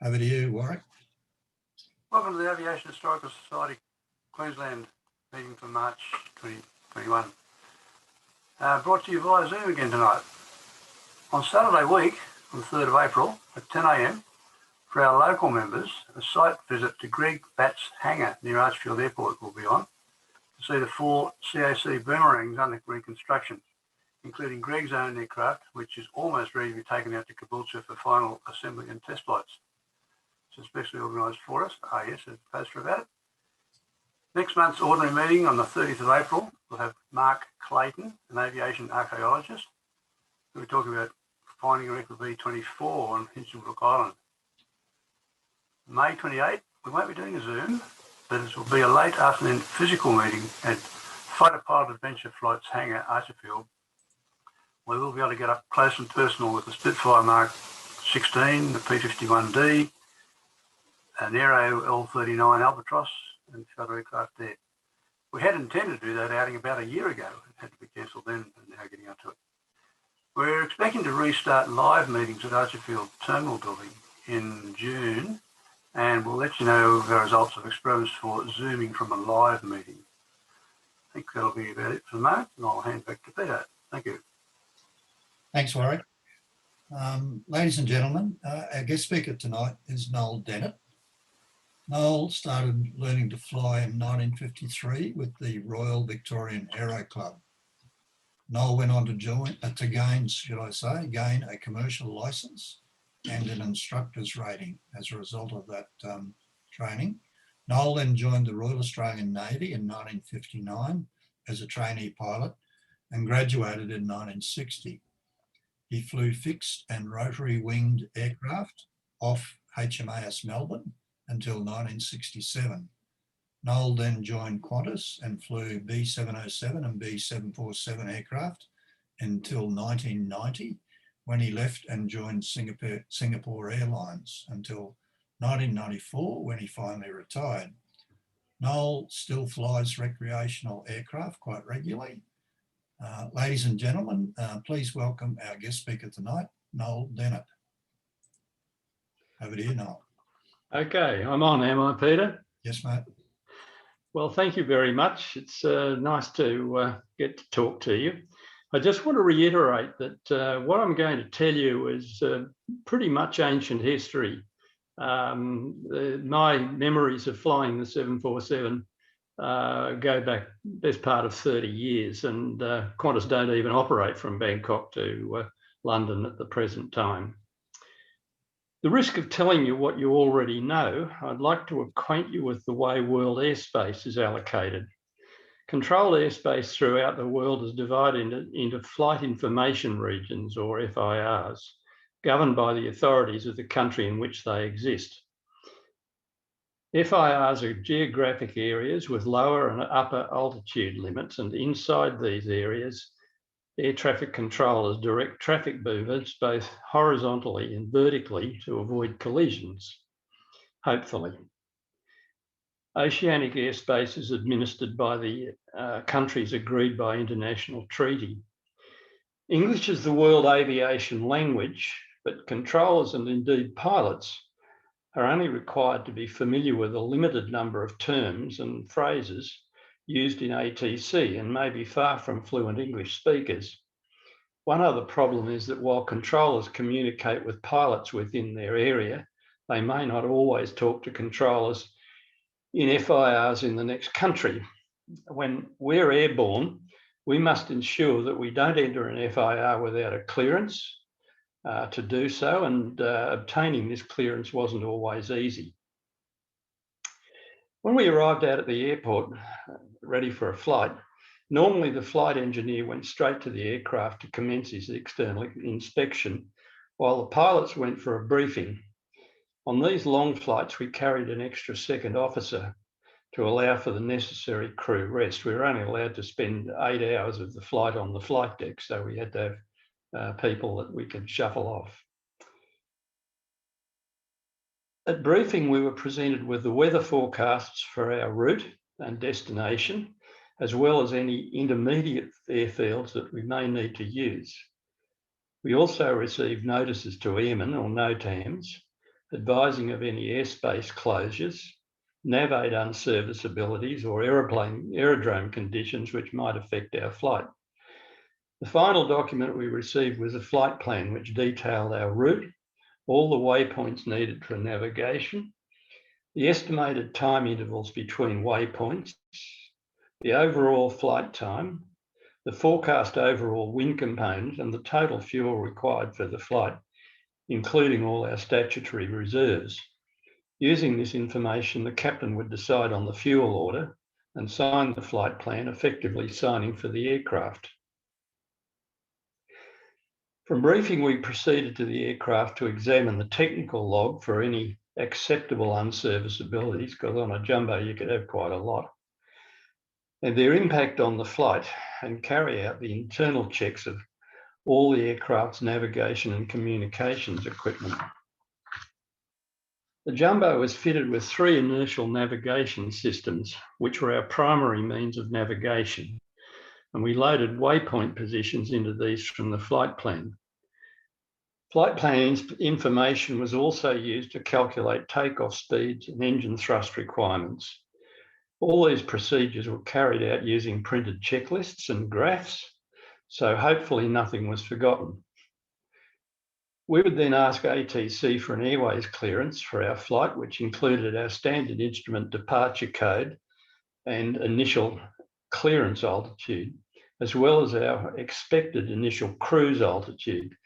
Over to you, Warwick. Welcome to the Aviation Historical Society Queensland meeting for March 2021. Brought to you via Zoom again tonight. On Saturday week, on the 3rd of April at 10 a.m, for our local members, a site visit to Greg Batt's hangar near Archfield Airport will be on to see the 4 CAC boomerangs under reconstruction, including Greg's own aircraft, which is almost ready to be taken out to Caboolture for final assembly and test flights. It's especially organised for us. Yes, there's a poster about it. Next month's ordinary meeting on the 30th of April, we'll have Mark Clayton, an aviation archaeologist, who will be talking about finding a record B-24 on Hinchinbrook Island. May 28th, we won't be doing a Zoom, but it will be a late afternoon physical meeting at Fighter Pilot Adventure Flight's hangar, Archerfield, where we'll be able to get up close and personal with the Spitfire Mark 16, the P-51D, an Aero L-39 Albatross, and a few other aircraft there. We had intended to do that outing about a year ago. It had to be cancelled then, and now getting up to it. We're expecting to restart live meetings at Archerfield Terminal Building in June, and we'll let you know the results of experiments for Zooming from a live meeting. I think that'll be about it for the moment, and I'll hand back to Peter. Thank you. Thanks, Warwick. Ladies and gentlemen, our guest speaker tonight is Noel Dennett. Noel started learning to fly in 1953 with the Royal Victorian Aero Club. Noel went on to gain a commercial licence and an instructor's rating as a result of that training. Noel then joined the Royal Australian Navy in 1959 as a trainee pilot and graduated in 1960. He flew fixed and rotary winged aircraft off HMAS Melbourne until 1967. Noel then joined Qantas and flew B707 and B747 aircraft until 1990, when he left and joined Singapore Airlines until 1994, when he finally retired. Noel still flies recreational aircraft quite regularly. Ladies and gentlemen, please welcome our guest speaker tonight, Noel Dennett. Over to you, Noel. Okay, I'm on, am I, Peter? Yes, mate. Well, thank you very much. It's nice to get to talk to you. I just want to reiterate that what I'm going to tell you is pretty much ancient history. My memories of flying the 747 go back best part of 30 years, and Qantas don't even operate from Bangkok to London at the present time. The risk of telling you what you already know, I'd like to acquaint you with the way world airspace is allocated. Controlled airspace throughout the world is divided into flight information regions, or FIRs, governed by the authorities of the country in which they exist. FIRs are geographic areas with lower and upper altitude limits, and inside these areas, air traffic controllers direct traffic movements both horizontally and vertically to avoid collisions, hopefully. Oceanic airspace is administered by the countries agreed by international treaty. English is the world aviation language, but controllers and indeed pilots are only required to be familiar with a limited number of terms and phrases used in ATC and may be far from fluent English speakers. One other problem is that while controllers communicate with pilots within their area, they may not always talk to controllers in FIRs in the next country. When we're airborne, we must ensure that we don't enter an FIR without a clearance to do so, and obtaining this clearance wasn't always easy. When we arrived out at the airport, ready for a flight, normally the flight engineer went straight to the aircraft to commence his external inspection, while the pilots went for a briefing. On these long flights, we carried an extra second officer to allow for the necessary crew rest. We were only allowed to spend 8 hours of the flight on the flight deck, so we had to have people that we could shuffle off. At briefing, we were presented with the weather forecasts for our route and destination, as well as any intermediate airfields that we may need to use. We also received notices to airmen, or NOTAMs, advising of any airspace closures, nav 8 unserviceabilities, or aerodrome conditions which might affect our flight. The final document we received was a flight plan which detailed our route, all the waypoints needed for navigation, the estimated time intervals between waypoints, the overall flight time, the forecast overall wind component, and the total fuel required for the flight, including all our statutory reserves. Using this information, the captain would decide on the fuel order and sign the flight plan, effectively signing for the aircraft. From briefing, we proceeded to the aircraft to examine the technical log for any acceptable unserviceabilities, because on a jumbo you could have quite a lot, and their impact on the flight, and carry out the internal checks of all the aircraft's navigation and communications equipment. The jumbo was fitted with 3 inertial navigation systems, which were our primary means of navigation, and we loaded waypoint positions into these from the flight plan. Flight plan information was also used to calculate takeoff speeds and engine thrust requirements. All these procedures were carried out using printed checklists and graphs, so hopefully nothing was forgotten. We would then ask ATC for an airways clearance for our flight, which included our standard instrument departure code and initial clearance altitude, as well as our expected initial cruise altitude.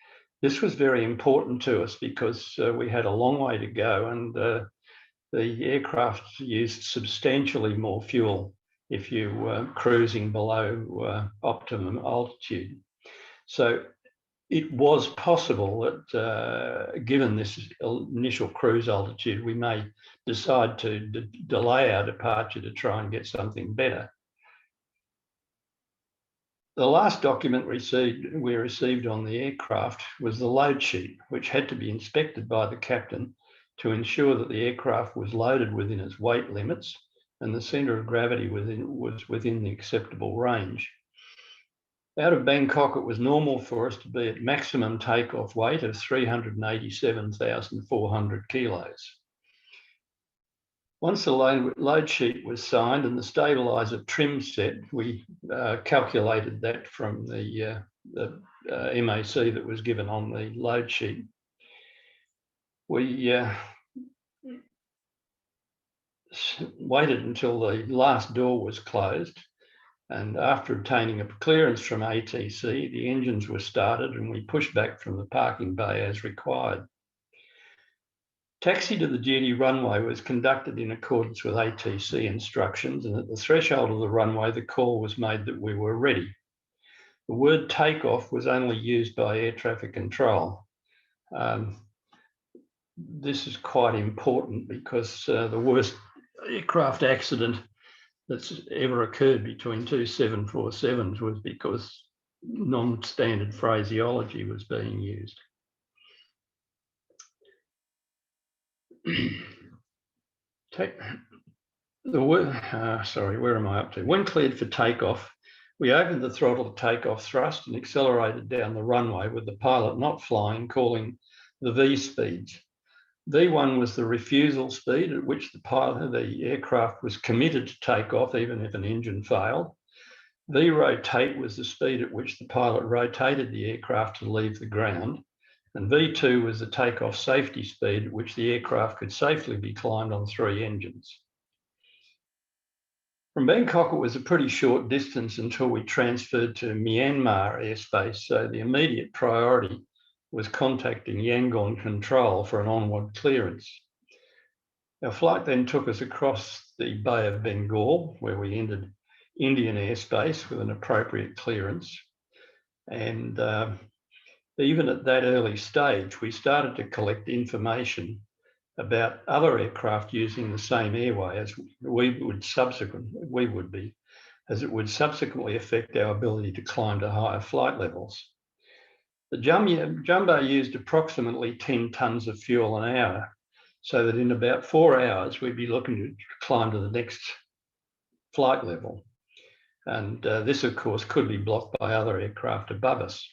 This was very important to us because we had a long way to go, and the aircraft used substantially more fuel if you were cruising below optimum altitude. So it was possible that given this initial cruise altitude, we may decide to delay our departure to try and get something better. The last document we received on the aircraft was the load sheet, which had to be inspected by the captain to ensure that the aircraft was loaded within its weight limits and the centre of gravity was within the acceptable range. Out of Bangkok, it was normal for us to be at maximum takeoff weight of 387,400 kilos. Once the load sheet was signed and the stabiliser trim set, we calculated that from the MAC that was given on the load sheet. We waited until the last door was closed, and after obtaining a clearance from ATC, the engines were started and we pushed back from the parking bay as required. Taxi to the duty runway was conducted in accordance with ATC instructions, and at the threshold of the runway, the call was made that we were ready. The word takeoff was only used by air traffic control. This is quite important because the worst aircraft accident that's ever occurred between 2 747s was because non-standard phraseology was being used. Where am I up to? When cleared for takeoff, we opened the throttle to takeoff thrust and accelerated down the runway with the pilot not flying, calling the V speeds. V1 was the refusal speed at which the aircraft was committed to take off even if an engine failed. V rotate was the speed at which the pilot rotated the aircraft to leave the ground. And V2 was the takeoff safety speed at which the aircraft could safely be climbed on 3 engines. From Bangkok, it was a pretty short distance until we transferred to Myanmar airspace, so the immediate priority was contacting Yangon Control for an onward clearance. Our flight then took us across the Bay of Bengal, where we entered Indian airspace with an appropriate clearance. And even at that early stage, we started to collect information about other aircraft using the same airway as it would subsequently affect our ability to climb to higher flight levels. The jumbo used approximately 10 tonnes of fuel an hour, so that in about 4 hours, we'd be looking to climb to the next flight level. And this, of course, could be blocked by other aircraft above us.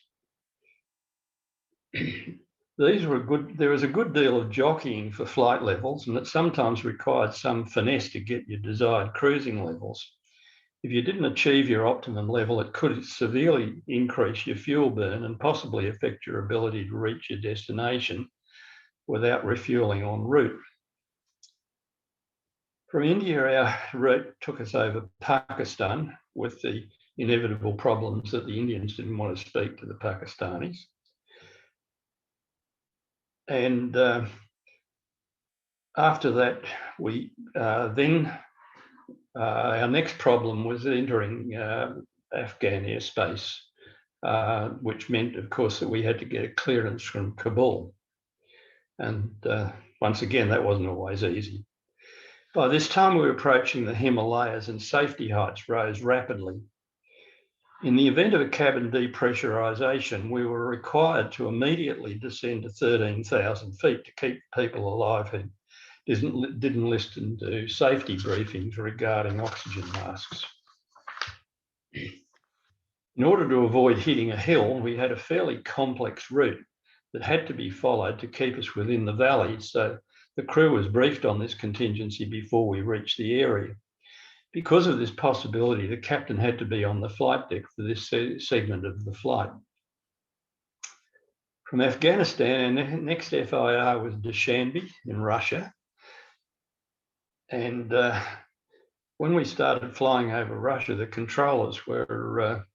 There was a good deal of jockeying for flight levels, and it sometimes required some finesse to get your desired cruising levels. If you didn't achieve your optimum level, it could severely increase your fuel burn and possibly affect your ability to reach your destination without refueling en route. From India, our route took us over Pakistan with the inevitable problems that the Indians didn't want to speak to the Pakistanis. And after that, our next problem was entering Afghan airspace, which meant, of course, that we had to get a clearance from Kabul. And once again, that wasn't always easy. By this time, we were approaching the Himalayas and safety heights rose rapidly. In the event of a cabin depressurisation, we were required to immediately descend to 13,000 feet to keep people alive who didn't listen to safety briefings regarding oxygen masks. In order to avoid hitting a hill, we had a fairly complex route that had to be followed to keep us within the valley, so the crew was briefed on this contingency before we reached the area. Because of this possibility, the captain had to be on the flight deck for this segment of the flight. From Afghanistan, our next FIR was Dushanbe in Russia. And when we started flying over Russia, the controllers were,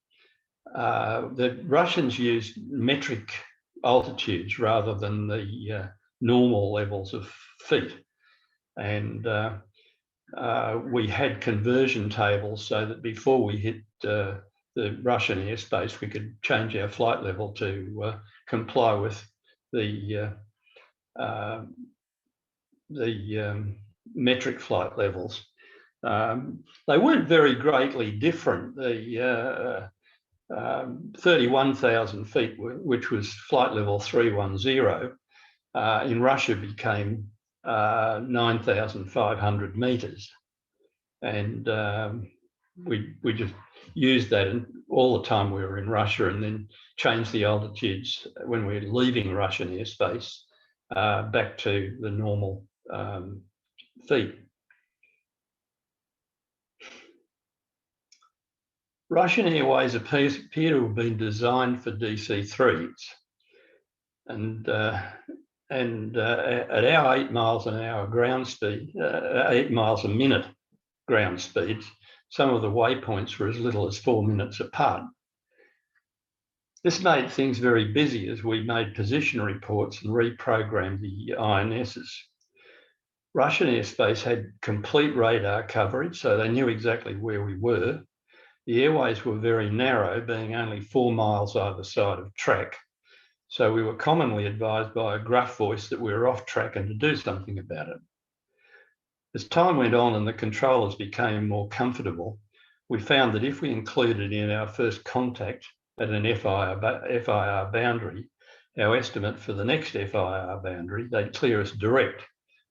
the Russians used metric altitudes rather than the normal levels of feet. And we had conversion tables so that before we hit the Russian airspace, we could change our flight level to comply with the metric flight levels. They weren't very greatly different. The 31,000 feet, which was flight level 310, in Russia became 9,500 meters. And we just used that all the time we were in Russia, and then changed the altitudes when we were leaving Russian airspace back to the normal feet. Russian airways appear to have been designed for DC-3s, and at our 8 miles an hour ground speed, 8 miles a minute ground speeds, some of the waypoints were as little as 4 minutes apart. This made things very busy as we made position reports and reprogrammed the INSs. Russian airspace had complete radar coverage, so they knew exactly where we were. The airways were very narrow, being only 4 miles either side of track. So we were commonly advised by a gruff voice that we were off track and to do something about it. As time went on and the controllers became more comfortable, we found that if we included in our first contact at an FIR boundary, our estimate for the next FIR boundary, they'd clear us direct,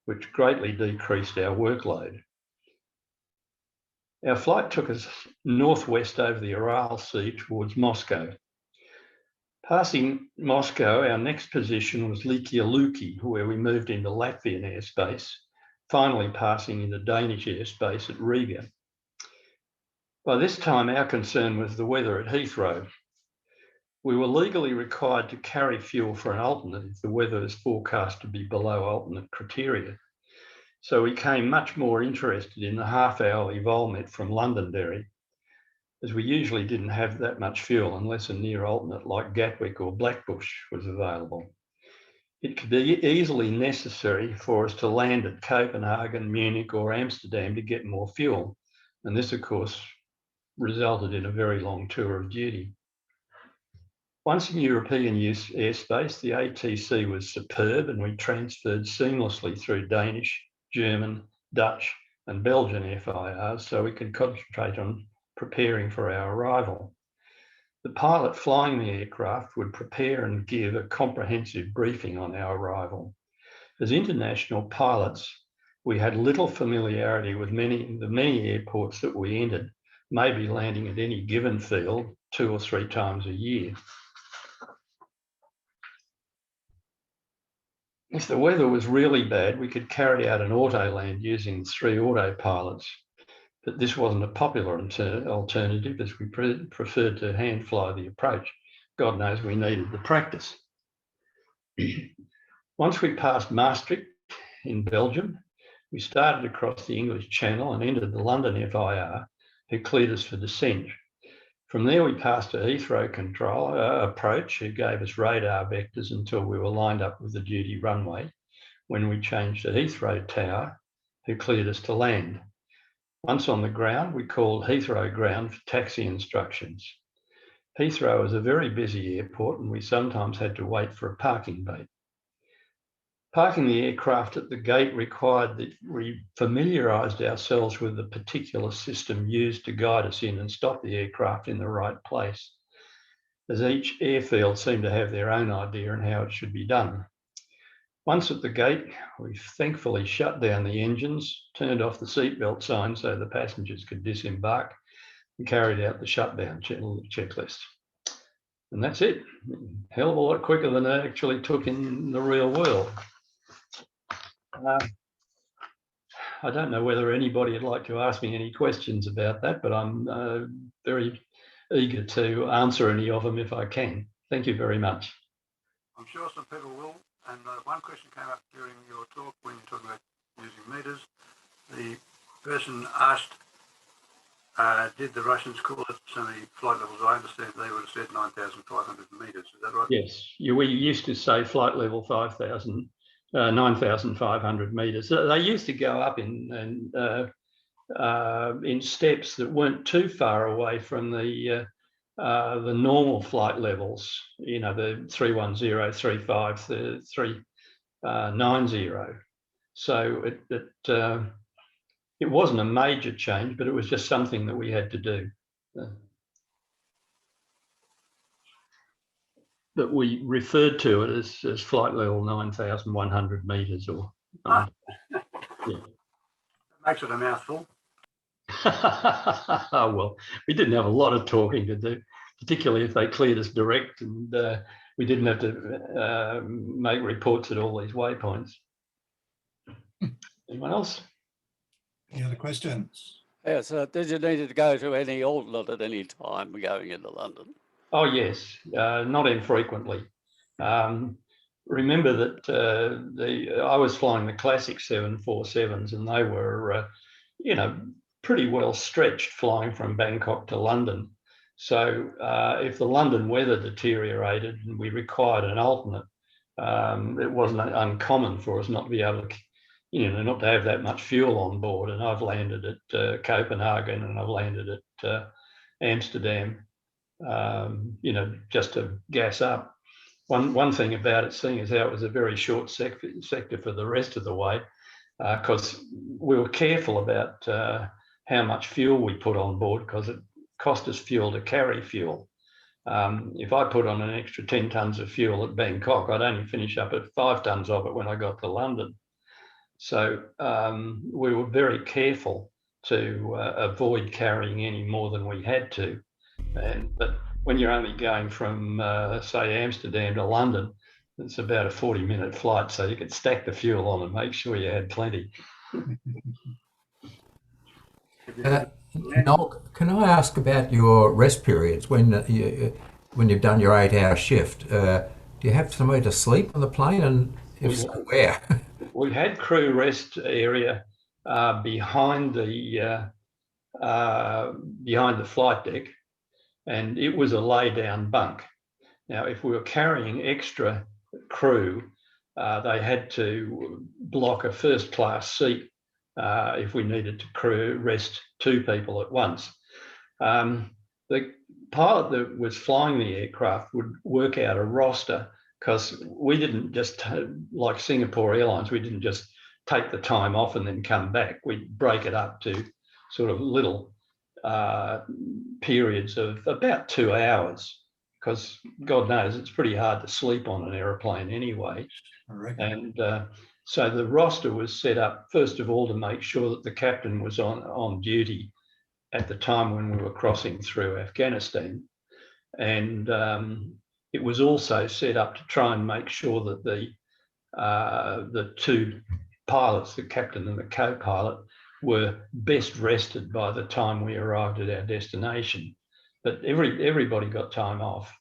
which greatly decreased our workload. Our flight took us northwest over the Aral Sea towards Moscow. Passing Moscow, our next position was Likialuki, where we moved into Latvian airspace, finally passing into Danish airspace at Riga. By this time, our concern was the weather at Heathrow. We were legally required to carry fuel for an alternate if the weather is forecast to be below alternate criteria. So we became much more interested in the half-hourly Volmet from Londonderry, as we usually didn't have that much fuel unless a near alternate like Gatwick or Blackbush was available. It could be easily necessary for us to land at Copenhagen, Munich or Amsterdam to get more fuel. And this, of course, resulted in a very long tour of duty. Once in European use airspace, the ATC was superb and we transferred seamlessly through Danish, German, Dutch and Belgian FIRs so we could concentrate on preparing for our arrival. The pilot flying the aircraft would prepare and give a comprehensive briefing on our arrival. As international pilots, we had little familiarity with the many airports that we entered, maybe landing at any given field 2 or 3 times a year. If the weather was really bad, we could carry out an auto land using 3 autopilots, but this wasn't a popular alternative as we preferred to hand fly the approach. God knows we needed the practice. Once we passed Maastricht in Belgium, we started across the English Channel and entered the London FIR, who cleared us for descent. From there, we passed a Heathrow control approach, who gave us radar vectors until we were lined up with the duty runway, when we changed to Heathrow Tower, who cleared us to land. Once on the ground, we called Heathrow Ground for taxi instructions. Heathrow is a very busy airport, and we sometimes had to wait for a parking bay. Parking the aircraft at the gate required that we familiarised ourselves with the particular system used to guide us in and stop the aircraft in the right place, as each airfield seemed to have their own idea on how it should be done. Once at the gate, we thankfully shut down the engines, turned off the seatbelt sign so the passengers could disembark, and carried out the shutdown checklist. And that's it. Hell of a lot quicker than it actually took in the real world. I don't know whether anybody would like to ask me any questions about that, but I'm very eager to answer any of them if I can. Thank you very much. I'm sure some people will. And one question came up during your talk when you're talking about using meters. The person asked, did the Russians call it so many flight levels? I understand they would have said 9,500 meters. Is that right? Yes. We used to say flight level 5,000. 9,500 meters. They used to go up in steps that weren't too far away from the normal flight levels. You know, the 310, 35, the 390. So it wasn't a major change, but it was just something that we had to do. But we referred to it as flight level 9,100 meters or yeah. That makes it a mouthful. Oh, well, we didn't have a lot of talking to do, particularly if they cleared us direct and we didn't have to make reports at all these waypoints. Anyone else? Any other questions? Yes, did you need to go to any alternate at any time going into London? Oh, yes, not infrequently. Remember that I was flying the classic 747s and they were, you know, pretty well stretched flying from Bangkok to London. So if the London weather deteriorated and we required an alternate, it wasn't uncommon for us not to be able to, you know, not to have that much fuel on board. And I've landed at Copenhagen and I've landed at Amsterdam. You know, just to gas up. One thing about it, seeing as how it was a very short sector for the rest of the way, because we were careful about how much fuel we put on board, because it cost us fuel to carry fuel. If I put on an extra 10 tonnes of fuel at Bangkok, I'd only finish up at 5 tonnes of it when I got to London. So we were very careful to avoid carrying any more than we had to. But when you're only going from, say, Amsterdam to London, it's about a 40-minute flight, so you could stack the fuel on and make sure you had plenty. Noel, can I ask about your rest periods when you've done your 8-hour shift? Do you have somewhere to sleep on the plane, and if so, where? We had crew rest area behind the flight deck, and it was a lay-down bunk. Now, if we were carrying extra crew, they had to block a first-class seat if we needed to crew rest 2 people at once. The pilot that was flying the aircraft would work out a roster, because we didn't just, like Singapore Airlines, we didn't just take the time off and then come back. We'd break it up to sort of little periods of about 2 hours, because God knows it's pretty hard to sleep on an aeroplane anyway. And so the roster was set up, first of all, to make sure that the captain was on duty at the time when we were crossing through Afghanistan. And it was also set up to try and make sure that the the two pilots, the captain and the co-pilot, were best rested by the time we arrived at our destination. But everybody got time off.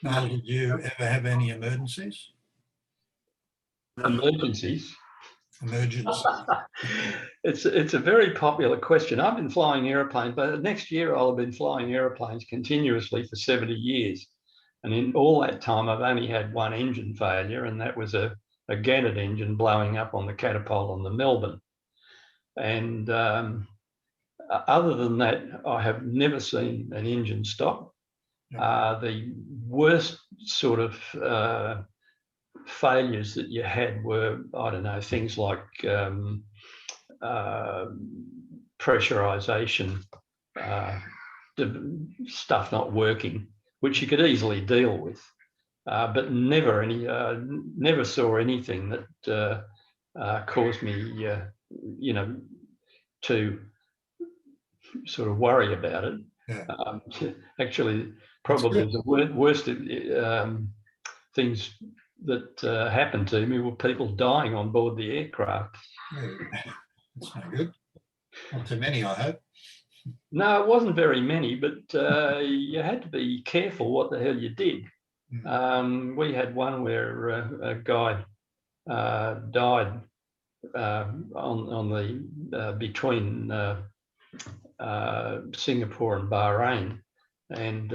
Noel, did you ever have any emergencies? Emergencies. Emergencies. It's a very popular question. I've been flying airplanes, but next year I'll have been flying airplanes continuously for 70 years. And in all that time, I've only had one engine failure, and that was a Gannett engine blowing up on the catapult on the Melbourne. And other than that, I have never seen an engine stop. The worst sort of failures that you had were, I don't know, things like pressurization, stuff not working, which you could easily deal with, but never saw anything that caused me, to sort of worry about it. Yeah. Actually, probably the worst things that happened to me were people dying on board the aircraft. Yeah. That's no good. Not too many, I hope. No, it wasn't very many, but you had to be careful what the hell you did. We had one where a guy died on the between Singapore and Bahrain, and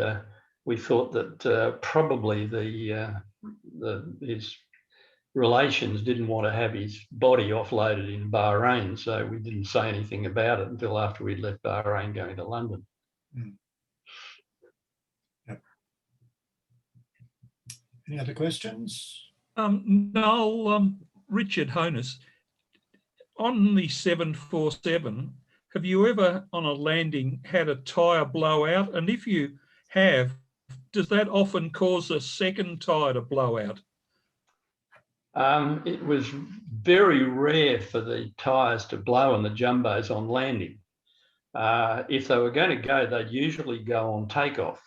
we thought that probably his relations didn't want to have his body offloaded in Bahrain, so we didn't say anything about it until after we'd left Bahrain going to London. Yep. Any other questions? Noel, Richard Honus, on the 747, have you ever on a landing had a tyre blow out? And if you have, does that often cause a second tyre to blow out? It was very rare for the tyres to blow on the jumbos on landing. If they were going to go, they'd usually go on takeoff.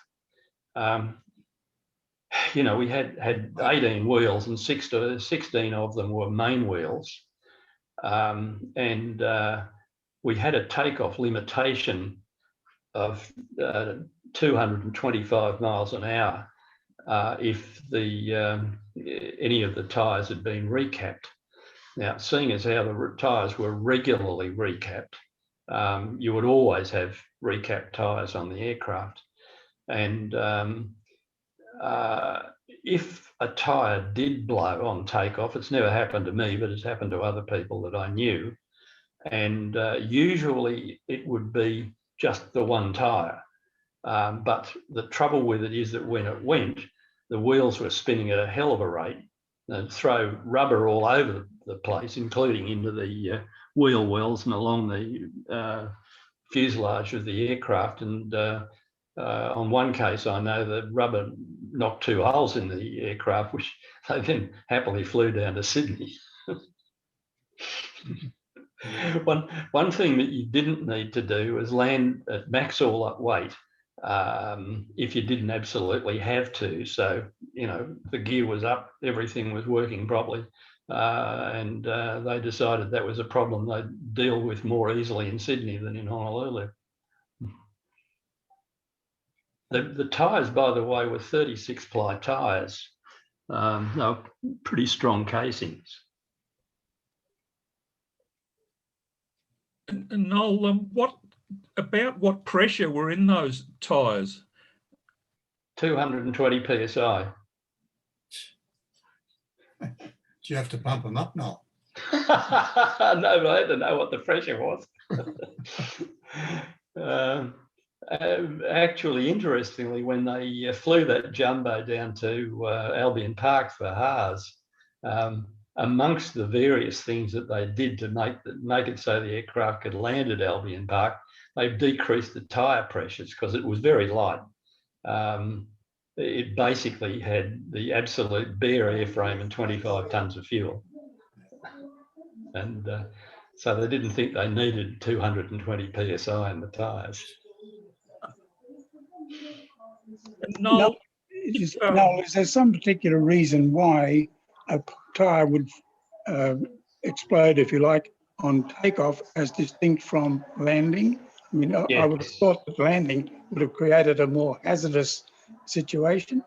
We had 18 wheels and 16 of them were main wheels. And we had a takeoff limitation of 225 miles an hour if any of the tyres had been recapped. Now, seeing as how the tyres were regularly recapped, you would always have recapped tyres on the aircraft. And if a tyre did blow on takeoff, it's never happened to me, but it's happened to other people that I knew. And usually it would be just the one tyre. But the trouble with it is that when it went, the wheels were spinning at a hell of a rate. They'd throw rubber all over the place, including into the wheel wells and along the fuselage of the aircraft. And on one case, I know the rubber knocked 2 holes in the aircraft, which they then happily flew down to Sydney. One thing that you didn't need to do was land at max all-up weight if you didn't absolutely have to. So, the gear was up, everything was working properly, and they decided that was a problem they'd deal with more easily in Sydney than in Honolulu. The tyres, by the way, were 36-ply tyres. They were pretty strong casings. And Noel, what pressure were in those tyres? 220 psi. Do you have to pump them up, Noel? No, but I had to know what the pressure was. Actually, interestingly, when they flew that jumbo down to Albion Park for Haas, amongst the various things that they did to make it so the aircraft could land at Albion Park, they've decreased the tyre pressures because it was very light. It basically had the absolute bare airframe and 25 tonnes of fuel. And so they didn't think they needed 220 psi in the tyres. Noel, Noel, is there some particular reason why a tyre would explode, if you like, on takeoff as distinct from landing? I mean, I would have Yes. thought that landing would have created a more hazardous situation.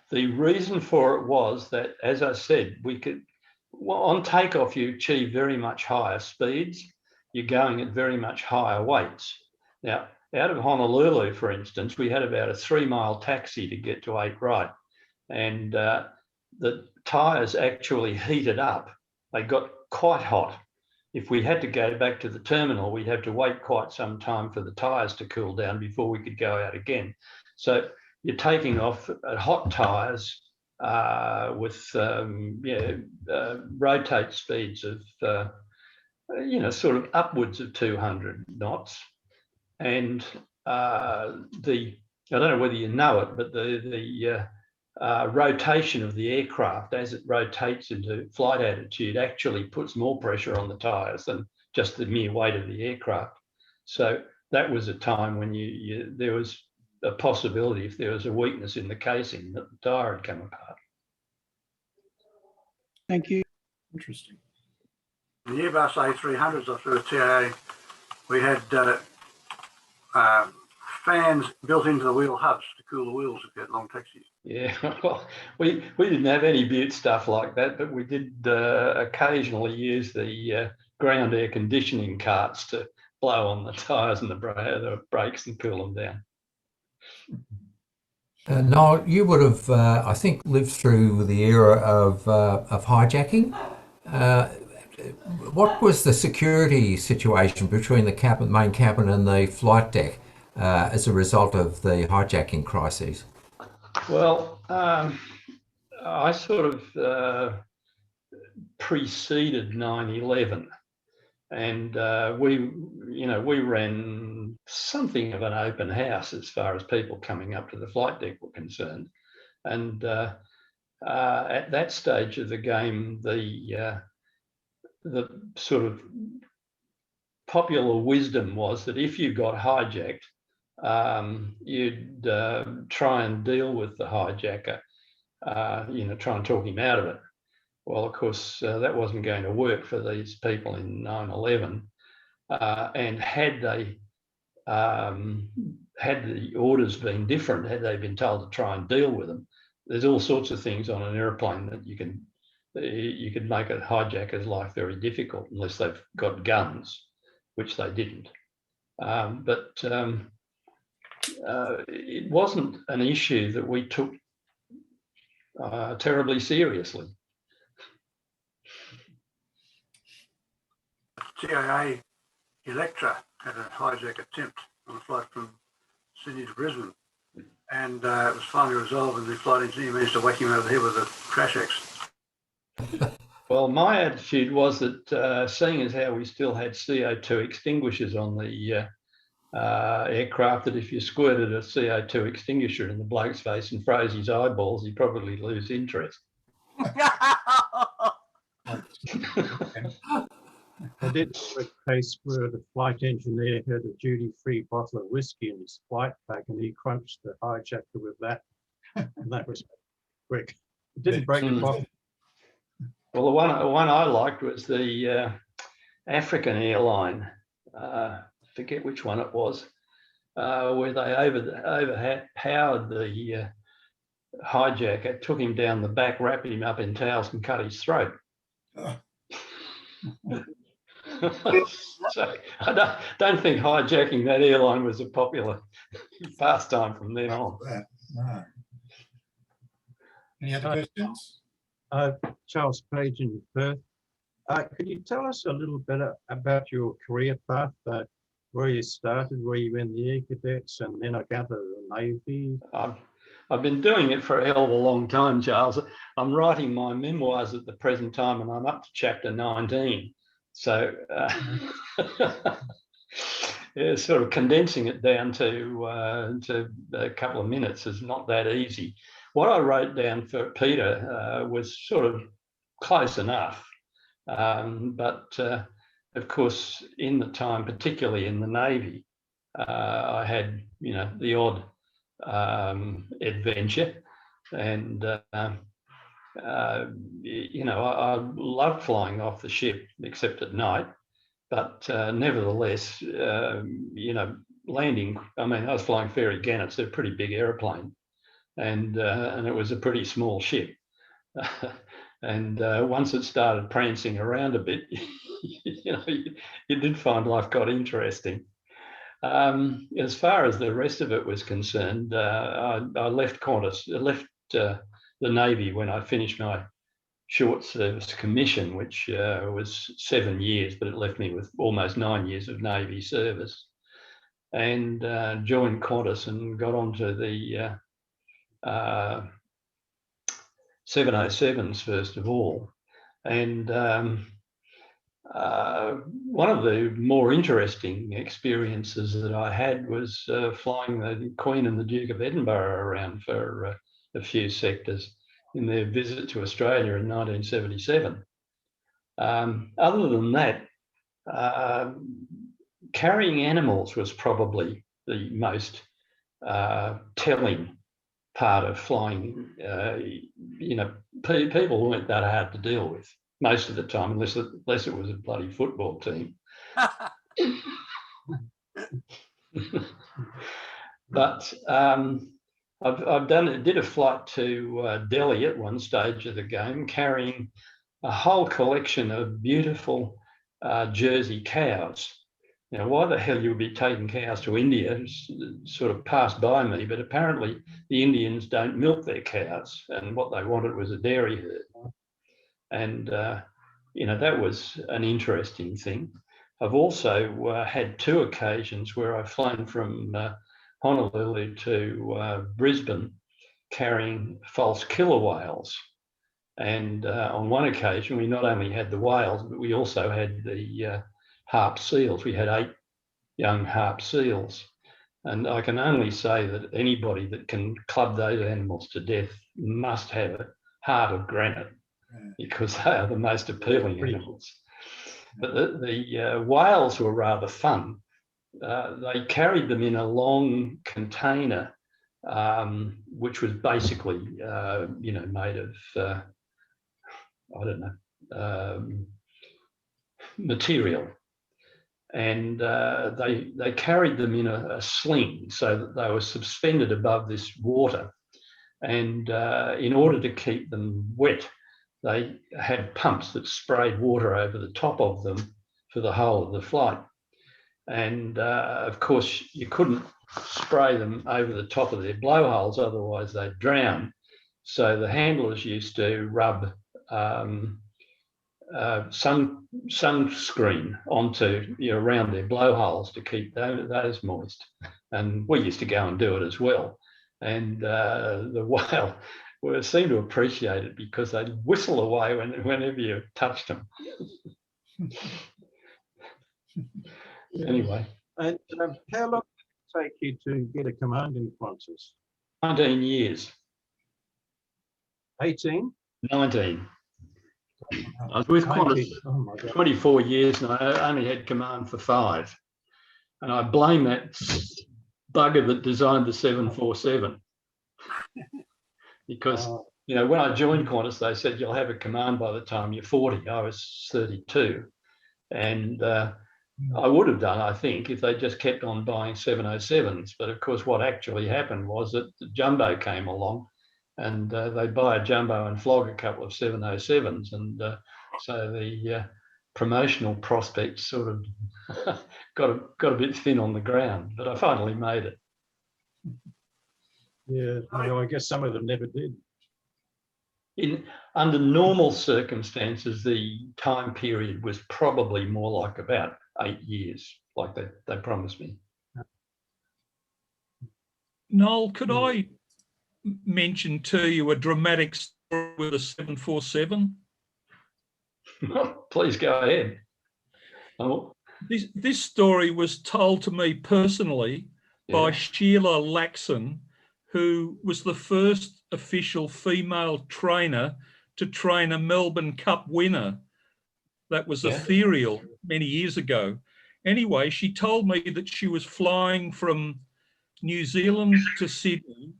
The reason for it was that, as I said, on takeoff, you achieve very much higher speeds. You're going at very much higher weights. Now, out of Honolulu, for instance, we had about a 3-mile taxi to get to 8 right. And the tyres actually heated up. They got quite hot. If we had to go back to the terminal, we'd have to wait quite some time for the tyres to cool down before we could go out again. So you're taking off at hot tyres with rotate speeds of, sort of upwards of 200 knots. And I don't know whether you know it, but the rotation of the aircraft as it rotates into flight attitude actually puts more pressure on the tyres than just the mere weight of the aircraft. So that was a time when there was a possibility, if there was a weakness in the casing, that the tyre had come apart. Thank you. Interesting. The Airbus A300s I flew at TAA, we had fans built into the wheel hubs to cool the wheels if you had long taxis. Yeah, well, we didn't have any Butte stuff like that, but we did occasionally use the ground air conditioning carts to blow on the tyres and the brakes and cool them down. Noel, you would have, I think, lived through the era of hijacking. What was the security situation between the main cabin and the flight deck as a result of the hijacking crises? Well, I sort of preceded 9/11, and we ran something of an open house as far as people coming up to the flight deck were concerned. And at that stage of the game, the sort of popular wisdom was that if you got hijacked, you'd try and deal with the hijacker, try and talk him out of it. Well, of course, that wasn't going to work for these people in 9/11. And had the orders been different, had they been told to try and deal with them, there's all sorts of things on an airplane that you could make a hijacker's life very difficult unless they've got guns, which they didn't. But it wasn't an issue that we took terribly seriously. TAA Electra had a hijack attempt on a flight from Sydney to Brisbane, and it was finally resolved, and the flight engineer managed to whack him over the head with a crash axe. Well, my attitude was that seeing as how we still had CO2 extinguishers on the aircraft, that if you squirted a CO2 extinguisher in the bloke's face and froze his eyeballs, he'd probably lose interest. I did a case where the flight engineer had a duty-free bottle of whiskey in his flight bag, and he crunched the hijacker with that, and that was quick. It didn't break the bottle. Well, the one I liked was the African airline. Forget which one it was, where they overpowered the hijacker, took him down the back, wrapped him up in towels, and cut his throat. So I don't think hijacking that airline was a popular pastime from then on. No. Any other questions? Charles Page in Perth. Could you tell us a little bit about your career path, where you started? Were you in the Air Cadets and then I gather the Navy? I've been doing it for a hell of a long time, Charles. I'm writing my memoirs at the present time, and I'm up to chapter 19. So yeah, sort of condensing it down to a couple of minutes is not that easy. What I wrote down for Peter was sort of close enough. But of course, in the time, particularly in the Navy, I had, the odd adventure. And, you know, I love flying off the ship, except at night. But nevertheless, you know, landing, I mean, I was flying Fairy Gannets, they're a pretty big aeroplane. And it was a pretty small ship. And once it started prancing around a bit, you know, you did find life got interesting. As far as the rest of it was concerned, I left Qantas, left the Navy when I finished my short service commission, which was 7 years, but it left me with almost 9 years of Navy service, and joined Qantas and got onto the 707s first of all. And one of the more interesting experiences that I had was flying the Queen and the Duke of Edinburgh around for a few sectors in their visit to Australia in 1977. Other than that, carrying animals was probably the most telling part of flying. You know, people weren't that hard to deal with most of the time, unless it was a bloody football team. But did a flight to Delhi at one stage of the game, carrying a whole collection of beautiful Jersey cows. Now, why the hell you would be taking cows to India sort of passed by me, but apparently the Indians don't milk their cows, and what they wanted was a dairy herd. And, you know, that was an interesting thing. I've also had 2 occasions where I've flown from Honolulu to Brisbane carrying false killer whales. And on one occasion, we not only had the whales, but we also had the harp seals. We had 8 young harp seals. And I can only say that anybody that can club those animals to death must have a heart of granite, because they are the most appealing animals. But the whales were rather fun. They carried them in a long container, which was basically, you know, made of, I don't know, material. And they carried them in a sling so that they were suspended above this water. And in order to keep them wet, they had pumps that sprayed water over the top of them for the whole of the flight. And of course, you couldn't spray them over the top of their blowholes, otherwise they'd drown. So the handlers used to rub sunscreen onto, you know, around their blowholes to keep those moist. And we used to go and do it as well. And the whale seemed to appreciate it because they'd whistle away whenever you touched them. Anyway. And how long did it take you to get a command in Qantas? 19 years. 18? 19. I was with Qantas 24 years and I only had command for 5. And I blame that bugger that designed the 747. Because, you know, when I joined Qantas, they said you'll have a command by the time you're 40. I was 32. And I would have done, I think, if they just kept on buying 707s. But of course, what actually happened was that the jumbo came along and they buy a jumbo and flog a couple of 707s. And so the promotional prospects sort of got a bit thin on the ground, but I finally made it. Yeah, well, I guess some of them never did. Under normal circumstances, the time period was probably more like about 8 years, like they promised me. Noel, could I mention to you a dramatic story with a 747? Please go ahead. Oh. This story was told to me personally by Sheila Laxon, who was the first official female trainer to train a Melbourne Cup winner. That was ethereal many years ago. Anyway, she told me that she was flying from New Zealand to Sydney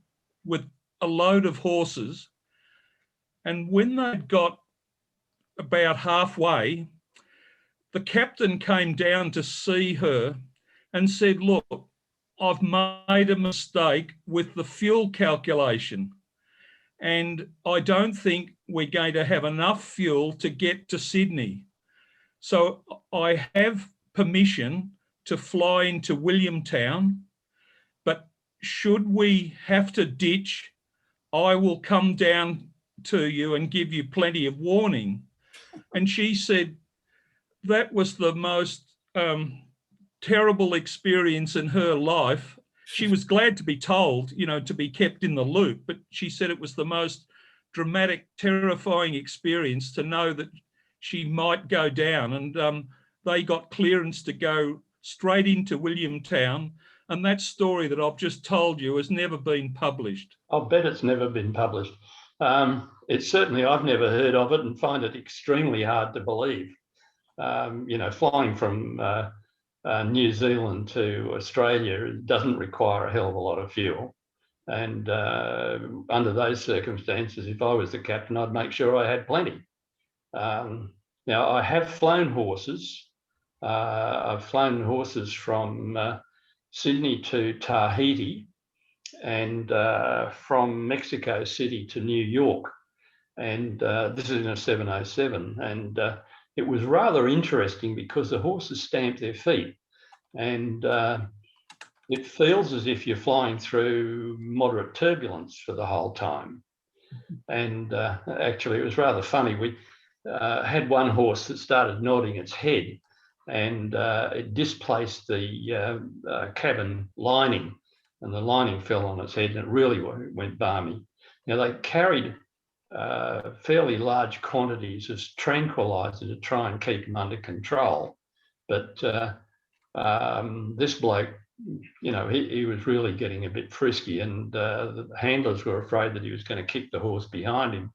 with a load of horses. And when they'd got about halfway, the captain came down to see her and said, look, I've made a mistake with the fuel calculation, and I don't think we're going to have enough fuel to get to Sydney. So I have permission to fly into Williamtown, but should we have to ditch, I will come down to you and give you plenty of warning. And she said that was the most terrible experience in her life. She was glad to be told, you know, to be kept in the loop, but she said it was the most dramatic, terrifying experience to know that she might go down. And they got clearance to go straight into Williamtown. And that story that I've just told you has never been published. I'll bet it's never been published. It's certainly, I've never heard of it and find it extremely hard to believe. You know, flying from New Zealand to Australia doesn't require a hell of a lot of fuel. And under those circumstances, if I was the captain, I'd make sure I had plenty. Now, I have flown horses. I've flown horses from Sydney to Tahiti and from Mexico City to New York. And this is in a 707. And it was rather interesting because the horses stamp their feet, and it feels as if you're flying through moderate turbulence for the whole time. And actually, it was rather funny. We had one horse that started nodding its head, and it displaced the cabin lining, and the lining fell on its head, and it really went balmy. Now, they carried fairly large quantities of tranquilizer to try and keep them under control. But this bloke, you know, he was really getting a bit frisky, and the handlers were afraid that he was going to kick the horse behind him.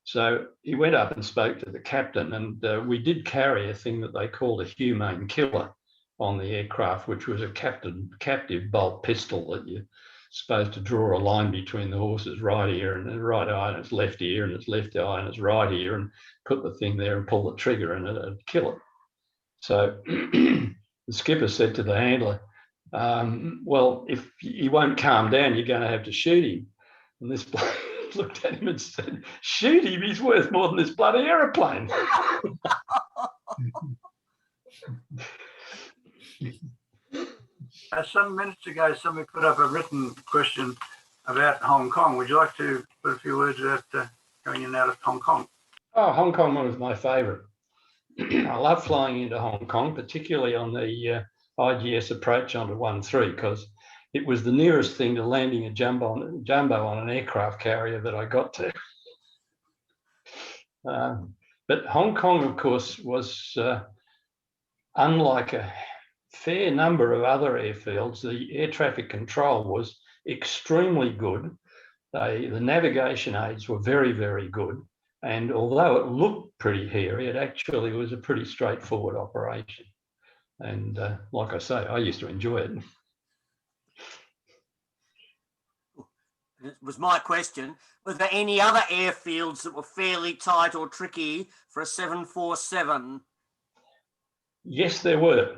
So he went up and spoke to the captain, and we did carry a thing that they called a humane killer on the aircraft, which was a captive bolt pistol that you're supposed to draw a line between the horse's right ear and the right eye and its left ear and its left eye and its right ear, and put the thing there and pull the trigger, and it'd kill it. So the skipper said to the handler, well, if he won't calm down, you're going to have to shoot him. And this bloke looked at him and said, shoot him, he's worth more than this bloody aeroplane. Some minutes ago, somebody put up a written question about Hong Kong. Would you like to put a few words about going in and out of Hong Kong? Oh, Hong Kong was my favourite. I love flying into Hong Kong, particularly on the IGS approach onto 1-3, because it was the nearest thing to landing a jumbo on an aircraft carrier that I got to. But Hong Kong, of course, was unlike a fair number of other airfields. The air traffic control was extremely good. The navigation aids were very, very good. And although it looked pretty hairy, it actually was a pretty straightforward operation. And like I say, I used to enjoy it. It was my question. Were there any other airfields that were fairly tight or tricky for a 747? Yes, there were.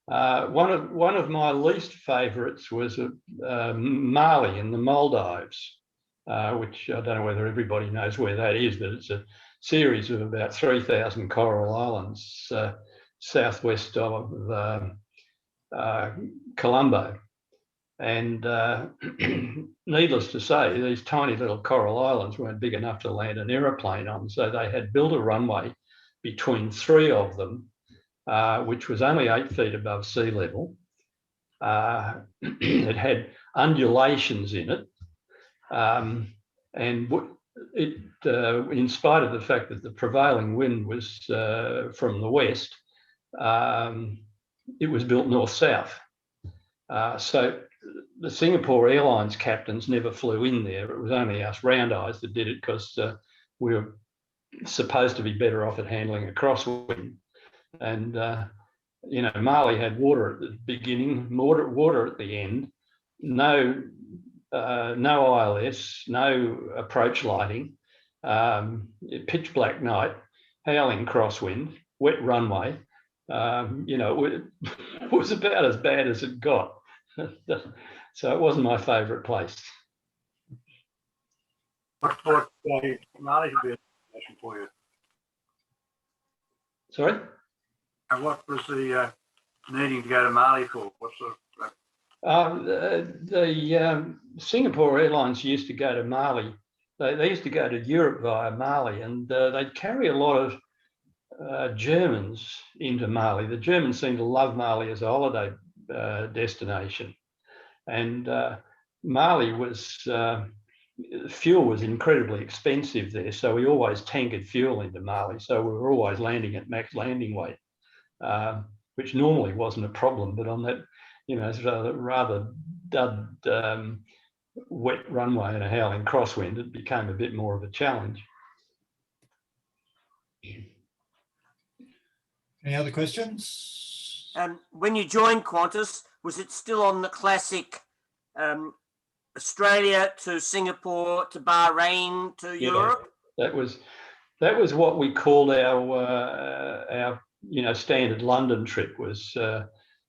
One of my least favourites was Mali in the Maldives, which I don't know whether everybody knows where that is, but it's a series of about 3,000 coral islands southwest of Colombo. And needless to say, these tiny little coral islands weren't big enough to land an aeroplane on, so they had built a runway between three of them, which was only 8 feet above sea level. It had undulations in it, and it, in spite of the fact that the prevailing wind was from the west, it was built north-south. So the Singapore Airlines captains never flew in there. It was only us round eyes that did it, because we were supposed to be better off at handling a crosswind. And, you know, Mali had water at the beginning, water at the end, no ILS, no approach lighting, pitch black night, howling crosswind, wet runway. It was about as bad as it got. So it wasn't my favourite place. What thought Mali should be a destination for you? Sorry? And what was the needing to go to Mali for? What sort of The Singapore Airlines used to go to Mali. They used to go to Europe via Mali, and they'd carry a lot of Germans into Mali. The Germans seem to love Mali as a holiday destination. And Mali was, fuel was incredibly expensive there. So we always tankered fuel into Mali. So we were always landing at max landing weight, which normally wasn't a problem. But on that, rather dud wet runway and a howling crosswind, it became a bit more of a challenge. Any other questions? When you joined Qantas, was it still on the classic Australia to Singapore to Bahrain to Europe? That was what we called our standard London trip, was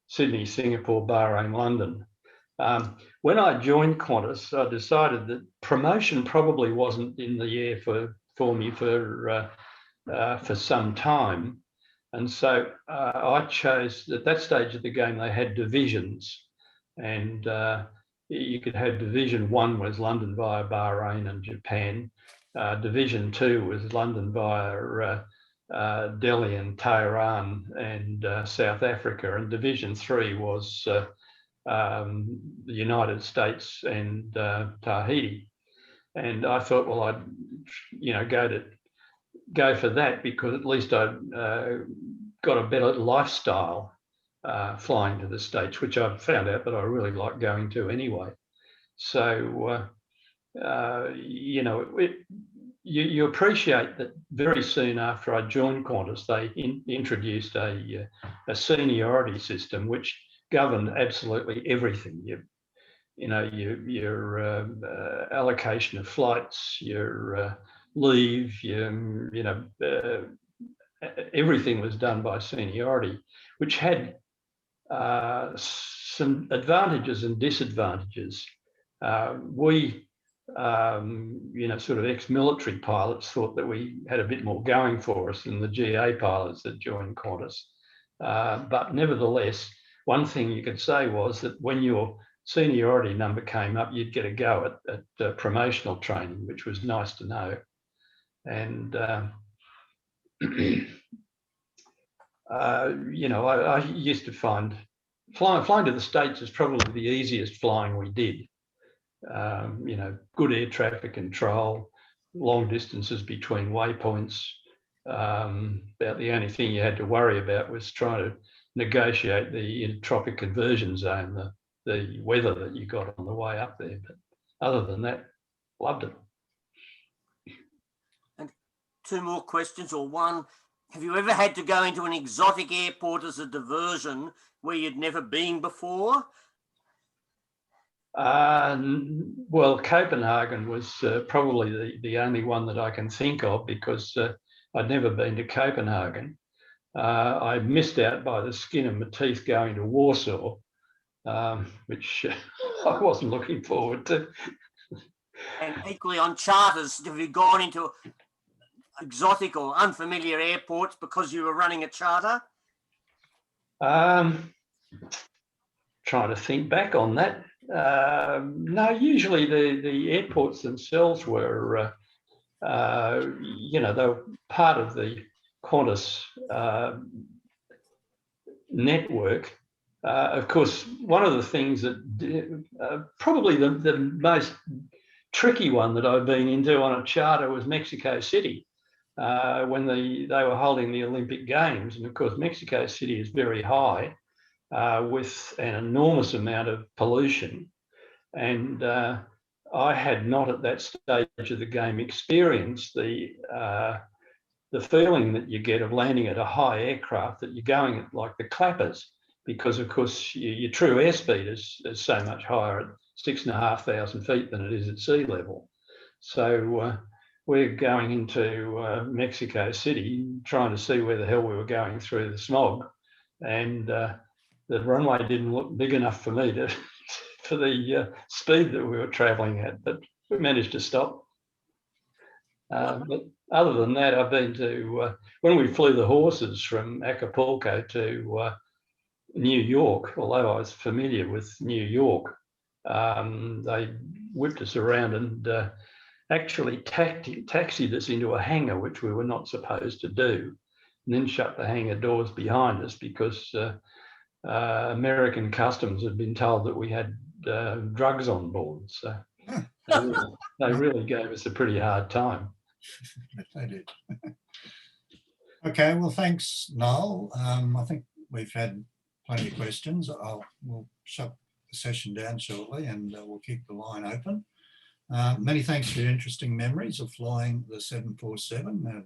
Sydney, Singapore, Bahrain, London. When I joined Qantas, I decided that promotion probably wasn't in the air for me for some time. And so I chose, at that stage of the game, they had divisions, and you could have Division 1 was London via Bahrain and Japan. Division 2 was London via Delhi and Tehran and South Africa. And Division 3 was the United States and Tahiti. And I thought, well, I'd, go for that, because at least I'd got a better lifestyle flying to the States, which I found out that I really like going to anyway. So, you appreciate that very soon after I joined Qantas, they introduced a seniority system which governed absolutely everything. Your allocation of flights, your leave, everything was done by seniority, which had some advantages and disadvantages. We, sort of ex-military pilots, thought that we had a bit more going for us than the GA pilots that joined Qantas. But nevertheless, one thing you could say was that when your seniority number came up, you'd get a go at promotional training, which was nice to know. And I used to find flying to the States is probably the easiest flying we did. Good air traffic control, long distances between waypoints. About the only thing you had to worry about was trying to negotiate the intertropic conversion zone, the weather that you got on the way up there. But other than that, loved it. And two more questions, or one. Have you ever had to go into an exotic airport as a diversion where you'd never been before? Well, Copenhagen was probably the only one that I can think of, because I'd never been to Copenhagen. I missed out by the skin of my teeth going to Warsaw, which I wasn't looking forward to. And equally on charters, have you gone into exotic or unfamiliar airports because you were running a charter? Trying to think back on that. No, usually the airports themselves were, they were part of the Qantas network. Of course, one of the things that probably the most tricky one that I've been into on a charter was Mexico City, when they were holding the Olympic Games. And of course, Mexico City is very high, with an enormous amount of pollution. And I had not at that stage of the game experienced the feeling that you get of landing at a high aircraft, that you're going at like the clappers, because of course your true airspeed is so much higher 6,500 feet than it is at sea level. So we're going into Mexico City, trying to see where the hell we were going through the smog, and the runway didn't look big enough for me to for the speed that we were travelling at, but we managed to stop. But other than that, I've been to, when we flew the horses from Acapulco to New York, although I was familiar with New York, they whipped us around and actually taxied us into a hangar, which we were not supposed to do, and then shut the hangar doors behind us because American customs had been told that we had drugs on board. So they really gave us a pretty hard time. They did. Okay, well, thanks, Noel. I think we've had plenty of questions. We'll shut the session down shortly and we'll keep the line open. Many thanks for your interesting memories of flying the 747,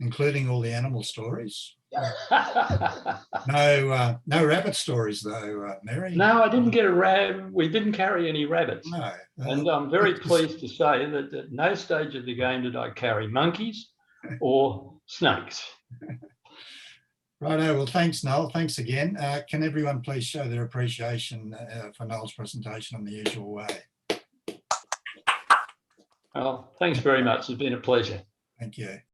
including all the animal stories. No rabbit stories though, Mary. No, I didn't get a rabbit. We didn't carry any rabbits. No. And I'm very pleased to say that at no stage of the game did I carry monkeys or snakes. Righto, well, thanks, Noel. Thanks again. Can everyone please show their appreciation for Noel's presentation in the usual way? Well, thanks very much. It's been a pleasure. Thank you.